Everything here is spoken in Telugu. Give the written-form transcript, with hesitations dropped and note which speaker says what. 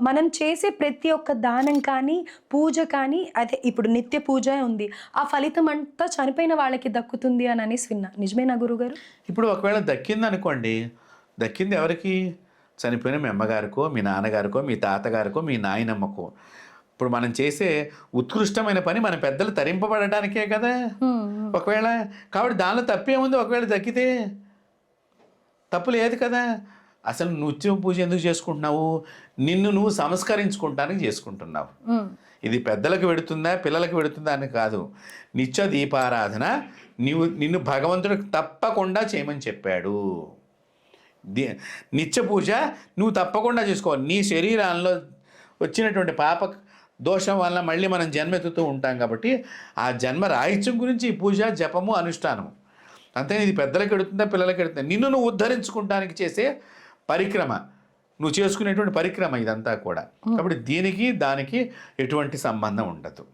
Speaker 1: మనం చేసే ప్రతి ఒక్క దానం కానీ, పూజ కానీ అదే ఇప్పుడు నిత్య పూజ ఉంది. ఆ ఫలితం అంతా చనిపోయిన వాళ్ళకి దక్కుతుంది అని అనేసి విన్నా. నిజమేనా గురుగారు?
Speaker 2: ఇప్పుడు ఒకవేళ దక్కిందనుకోండి, దక్కింది ఎవరికి? చనిపోయిన మీ అమ్మగారికో, మీ నాన్నగారికో, మీ తాతగారికో, మీ నాయనమ్మకో. ఇప్పుడు మనం చేసే ఉత్కృష్టమైన పని మన పెద్దలు తరింపబడటానికే కదా!
Speaker 1: హ్మ్. హ్మ్.
Speaker 2: ఒకవేళ కాబట్టి దానిలో తప్పేముంది ఒకవేళ దక్కితే? తప్పు లేదు కదా! అసలు నిత్యం పూజ ఎందుకు చేసుకుంటున్నావు? నిన్ను నువ్వు సంస్కరించుకుంటానికి చేసుకుంటున్నావు.
Speaker 1: హ్మ్.
Speaker 2: ఇది పెద్దలకు వెడుతుందా, పిల్లలకు వెడుతుందా అని కాదు. నిత్య దీపారాధన నిన్ను భగవంతుడు తప్పకుండా చేయమని చెప్పాడు. ది నిత్య పూజ నువ్వు తప్పకుండా చేసుకోవాలి. నీ శరీరంలో వచ్చినటువంటి పాప దోషం వలన మళ్ళీ మనం జన్మెత్తుతూ ఉంటాం కాబట్టి, ఆ జన్మ రాహిత్యం గురించి ఈ పూజ, జపము, అనుష్ఠానము. అంతే ఇది పెద్దలకు ఎడుతుందా, పిల్లలకు ఎడుతుందా? నిన్ను నువ్వు ఉద్ధరించుకుంటానికి చేసే పరిక్రమ. నువ్వు చేసుకునేటువంటి పరిక్రమ ఇదంతా కూడా. కాబట్టి దీనికి, దానికి ఎటువంటి సంబంధం ఉండదు.